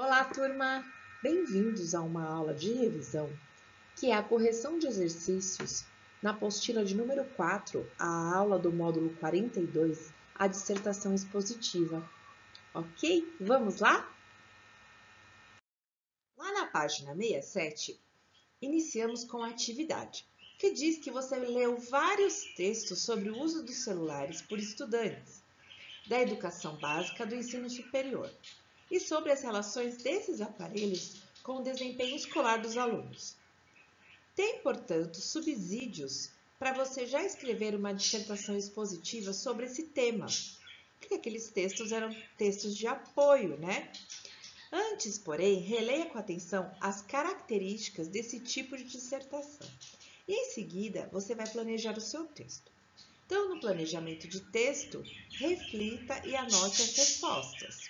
Olá, turma! Bem-vindos a uma aula de revisão, que é a correção de exercícios na apostila de número 4, a aula do módulo 42, a dissertação expositiva. Ok? Vamos lá? Lá na página 67, iniciamos com a atividade, que diz que você leu vários textos sobre o uso dos celulares por estudantes da educação básica do ensino superior e sobre as relações desses aparelhos com o desempenho escolar dos alunos. Tem, portanto, subsídios para você já escrever uma dissertação expositiva sobre esse tema, porque aqueles textos eram textos de apoio, né? Antes, porém, releia com atenção as características desse tipo de dissertação. E em seguida, você vai planejar o seu texto. Então, no planejamento de texto, reflita e anote as respostas.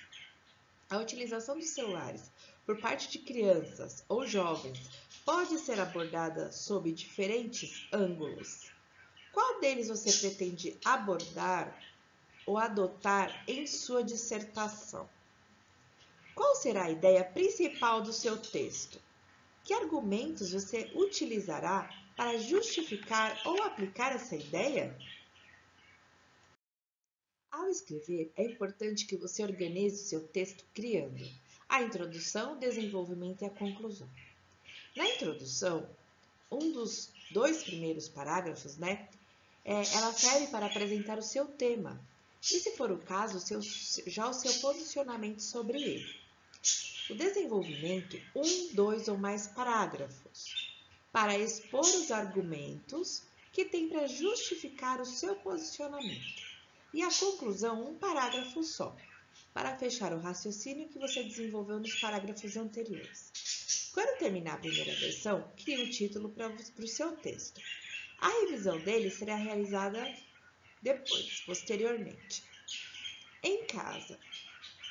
A utilização dos celulares por parte de crianças ou jovens pode ser abordada sob diferentes ângulos. Qual deles você pretende abordar ou adotar em sua dissertação? Qual será a ideia principal do seu texto? Que argumentos você utilizará para justificar ou aplicar essa ideia? Ao escrever, é importante que você organize seu texto criando a introdução, o desenvolvimento e a conclusão. Na introdução, um dos dois primeiros parágrafos, ela serve para apresentar o seu tema e, se for o caso, já o seu posicionamento sobre ele. O desenvolvimento, um, dois ou mais parágrafos, para expor os argumentos que tem para justificar o seu posicionamento. E a conclusão, um parágrafo só, para fechar o raciocínio que você desenvolveu nos parágrafos anteriores. Quando terminar a primeira versão, crie um título para o seu texto. A revisão dele será realizada posteriormente. Em casa,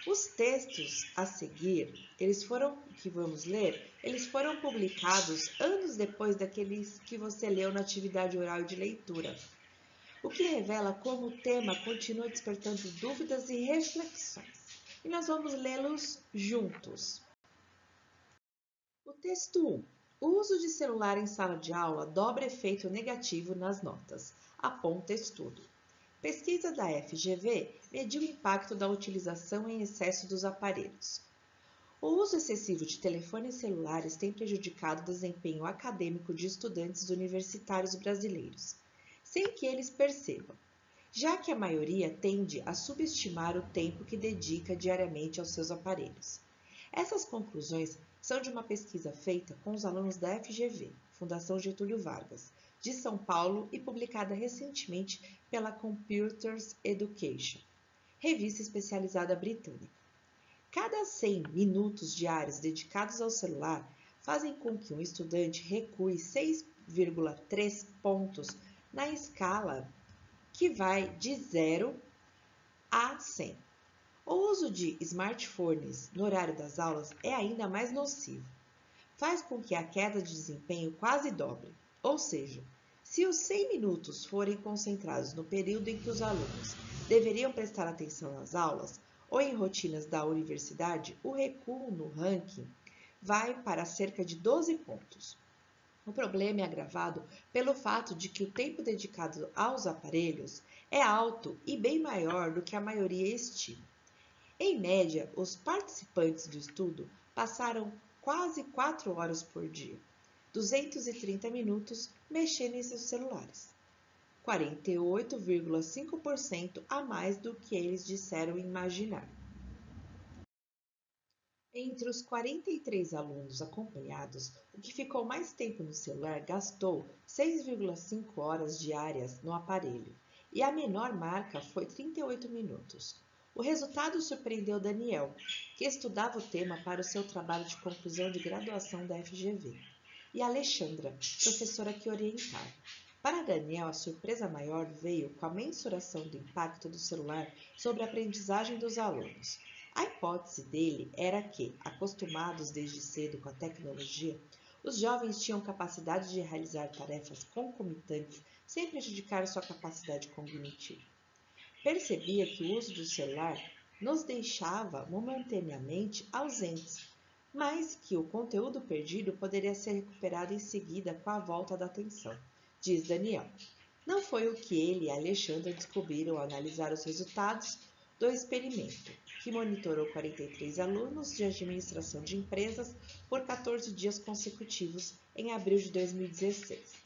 os textos a seguir, eles foram publicados anos depois daqueles que você leu na atividade oral de leitura, o que revela como o tema continua despertando dúvidas e reflexões. E nós vamos lê-los juntos. O texto 1. O uso de celular em sala de aula dobra efeito negativo nas notas, aponta estudo. Pesquisa da FGV mediu o impacto da utilização em excesso dos aparelhos. O uso excessivo de telefones celulares tem prejudicado o desempenho acadêmico de estudantes universitários brasileiros, sem que eles percebam, já que a maioria tende a subestimar o tempo que dedica diariamente aos seus aparelhos. Essas conclusões são de uma pesquisa feita com os alunos da FGV, Fundação Getúlio Vargas, de São Paulo e publicada recentemente pela Computers Education, revista especializada britânica. Cada 100 minutos diários dedicados ao celular fazem com que um estudante recue 6,3 pontos na escala que vai de 0 a 100. O uso de smartphones no horário das aulas é ainda mais nocivo. Faz com que a queda de desempenho quase dobre, ou seja, se os 100 minutos forem concentrados no período em que os alunos deveriam prestar atenção nas aulas ou em rotinas da universidade, o recuo no ranking vai para cerca de 12 pontos. O problema é agravado pelo fato de que o tempo dedicado aos aparelhos é alto e bem maior do que a maioria estima. Em média, os participantes do estudo passaram quase 4 horas por dia, 230 minutos mexendo em seus celulares, 48,5% a mais do que eles disseram imaginar. Entre os 43 alunos acompanhados, o que ficou mais tempo no celular gastou 6,5 horas diárias no aparelho, e a menor marca foi 38 minutos. O resultado surpreendeu Daniel, que estudava o tema para o seu trabalho de conclusão de graduação da FGV, e Alexandra, professora que orientava. Para Daniel, a surpresa maior veio com a mensuração do impacto do celular sobre a aprendizagem dos alunos. A hipótese dele era que, acostumados desde cedo com a tecnologia, os jovens tinham capacidade de realizar tarefas concomitantes sem prejudicar sua capacidade cognitiva. Percebia que o uso do celular nos deixava momentaneamente ausentes, mas que o conteúdo perdido poderia ser recuperado em seguida com a volta da atenção, diz Daniel. Não foi o que ele e Alexandra descobriram ao analisar os resultados do experimento, que monitorou 43 alunos de administração de empresas por 14 dias consecutivos em abril de 2016.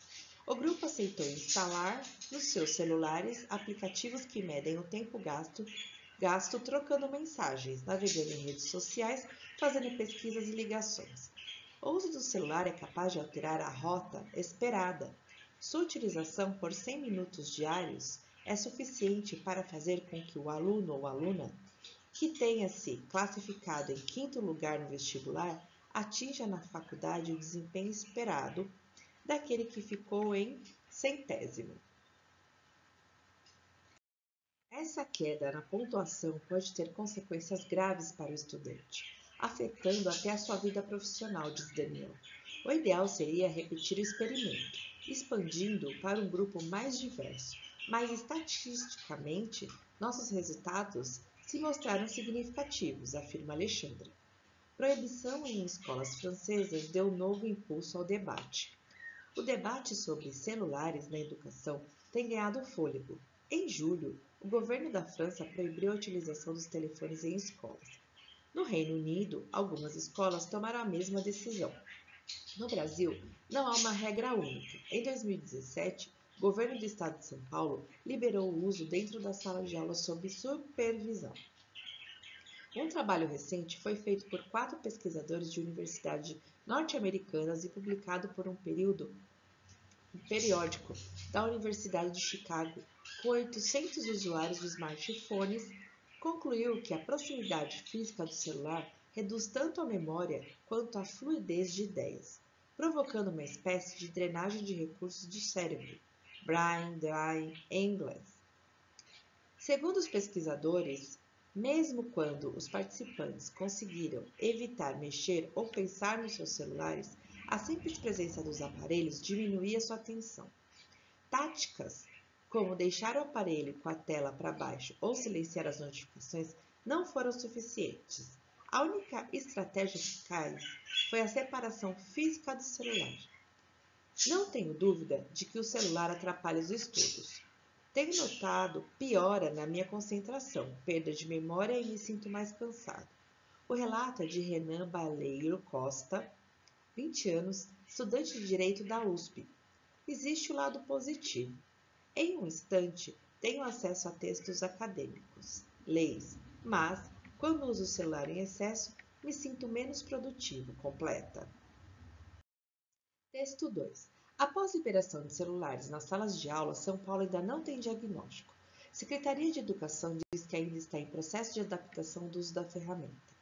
O grupo aceitou instalar nos seus celulares aplicativos que medem o tempo gasto trocando mensagens, navegando em redes sociais, fazendo pesquisas e ligações. O uso do celular é capaz de alterar a rota esperada. Sua utilização por 100 minutos diários é suficiente para fazer com que o aluno ou aluna que tenha se classificado em quinto lugar no vestibular atinja na faculdade o desempenho esperado daquele que ficou em centésimo. Essa queda na pontuação pode ter consequências graves para o estudante, afetando até a sua vida profissional, diz Daniel. O ideal seria repetir o experimento, expandindo para um grupo mais diverso, mas estatisticamente, nossos resultados se mostraram significativos, afirma Alexandra. Proibição em escolas francesas deu novo impulso ao debate. O debate sobre celulares na educação tem ganhado fôlego. Em julho, o governo da França proibiu a utilização dos telefones em escolas. No Reino Unido, algumas escolas tomaram a mesma decisão. No Brasil, não há uma regra única. Em 2017, o governo do estado de São Paulo liberou o uso dentro da sala de aula sob supervisão. Um trabalho recente foi feito por 4 pesquisadores de universidades norte-americanas e publicado por um periódico da Universidade de Chicago, com 800 usuários de smartphones, concluiu que a proximidade física do celular reduz tanto a memória quanto a fluidez de ideias, provocando uma espécie de drenagem de recursos do cérebro, brain drain em inglês. Segundo os pesquisadores, mesmo quando os participantes conseguiram evitar mexer ou pensar nos seus celulares, a simples presença dos aparelhos diminuía sua atenção. Táticas como deixar o aparelho com a tela para baixo ou silenciar as notificações não foram suficientes. A única estratégia eficaz foi a separação física do celular. Não tenho dúvida de que o celular atrapalha os estudos. Tenho notado piora na minha concentração, perda de memória e me sinto mais cansado. O relato é de Renan Baleiro Costa, 20 anos, estudante de Direito da USP. Existe o lado positivo. Em um instante, tenho acesso a textos acadêmicos, leis, mas, quando uso o celular em excesso, me sinto menos produtivo, completa. Texto 2. Após a liberação de celulares nas salas de aula, São Paulo ainda não tem diagnóstico. Secretaria de Educação diz que ainda está em processo de adaptação do uso da ferramenta.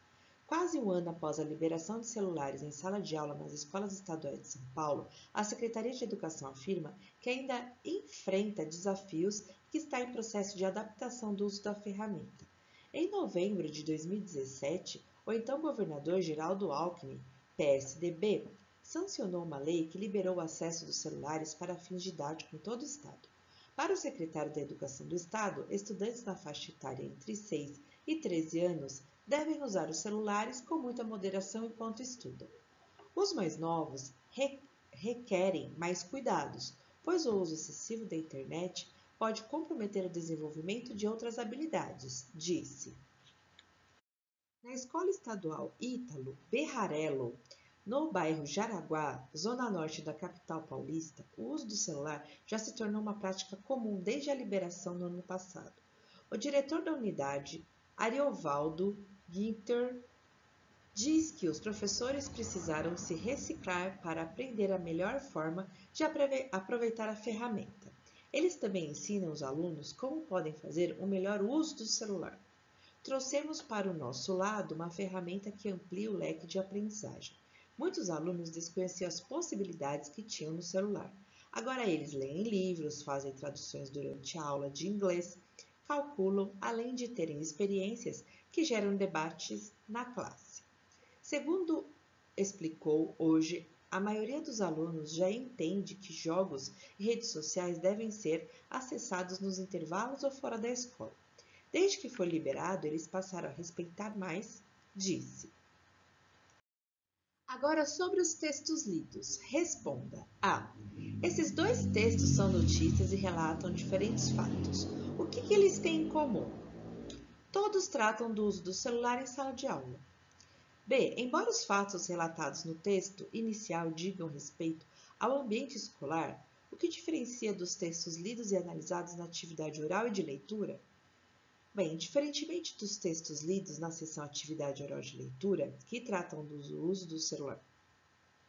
Quase um ano após a liberação de celulares em sala de aula nas escolas estaduais de São Paulo, a Secretaria de Educação afirma que ainda enfrenta desafios e que está em processo de adaptação do uso da ferramenta. Em novembro de 2017, o então governador Geraldo Alckmin, PSDB, sancionou uma lei que liberou o acesso dos celulares para fins didáticos em todo o estado. Para o secretário da Educação do Estado, estudantes na faixa etária entre 6 e 13 anos devem usar os celulares com muita moderação enquanto estudam. Os mais novos requerem mais cuidados, pois o uso excessivo da internet pode comprometer o desenvolvimento de outras habilidades, disse. Na Escola Estadual Ítalo Berrarello, no bairro Jaraguá, zona norte da capital paulista, o uso do celular já se tornou uma prática comum desde a liberação no ano passado. O diretor da unidade, Ariovaldo Ginter, diz que os professores precisaram se reciclar para aprender a melhor forma de aproveitar a ferramenta. Eles também ensinam os alunos como podem fazer o melhor uso do celular. Trouxemos para o nosso lado uma ferramenta que amplia o leque de aprendizagem. Muitos alunos desconheciam as possibilidades que tinham no celular. Agora eles leem livros, fazem traduções durante a aula de inglês, calculam, além de terem experiências que geram debates na classe. Segundo explicou hoje, a maioria dos alunos já entende que jogos e redes sociais devem ser acessados nos intervalos ou fora da escola. Desde que foi liberado, eles passaram a respeitar mais, disse. Agora sobre os textos lidos. Responda. A. Esses dois textos são notícias e relatam diferentes fatos. O que eles têm em comum? Todos tratam do uso do celular em sala de aula. B. Embora os fatos relatados no texto inicial digam respeito ao ambiente escolar, o que diferencia dos textos lidos e analisados na atividade oral e de leitura? Bem, diferentemente dos textos lidos na seção Atividade Oral de Leitura, que tratam do uso do celular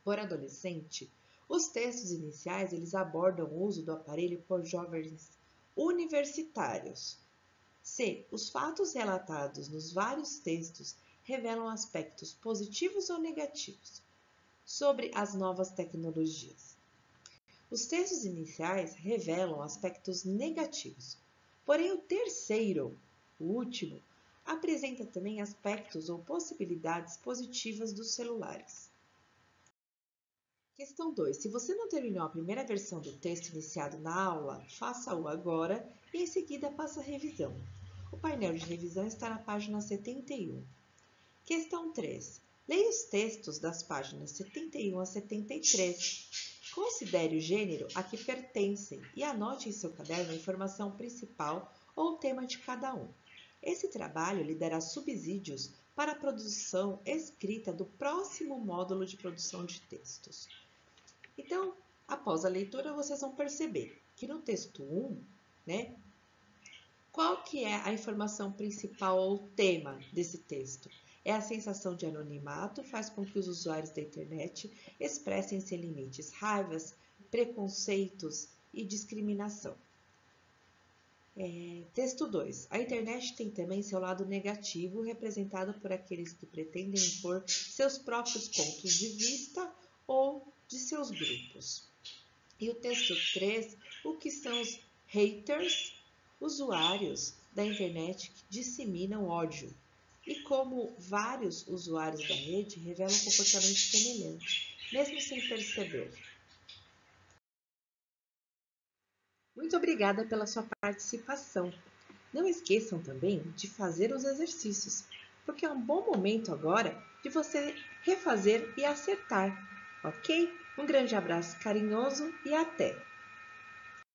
por adolescente, os textos iniciais eles abordam o uso do aparelho por jovens universitários. C. Os fatos relatados nos vários textos revelam aspectos positivos ou negativos sobre as novas tecnologias. Os textos iniciais revelam aspectos negativos, porém o terceiro, o último, apresenta também aspectos ou possibilidades positivas dos celulares. Questão 2. Se você não terminou a primeira versão do texto iniciado na aula, faça-o agora e em seguida faça a revisão. O painel de revisão está na página 71. Questão 3. Leia os textos das páginas 71 a 73. Considere o gênero a que pertencem e anote em seu caderno a informação principal ou o tema de cada um. Esse trabalho lhe dará subsídios para a produção escrita do próximo módulo de produção de textos. Então, após a leitura, vocês vão perceber que no texto 1, qual que é a informação principal ou tema desse texto? É a sensação de anonimato, faz com que os usuários da internet expressem sem limites raivas, preconceitos e discriminação. Texto 2. A internet tem também seu lado negativo, representado por aqueles que pretendem impor seus próprios pontos de vista ou de seus grupos. E o texto 3, o que são os haters, usuários da internet que disseminam ódio, e como vários usuários da rede revelam comportamentos semelhantes, mesmo sem perceber. Muito obrigada pela sua participação. Não esqueçam também de fazer os exercícios, porque é um bom momento agora de você refazer e acertar, ok? Um grande abraço carinhoso e até!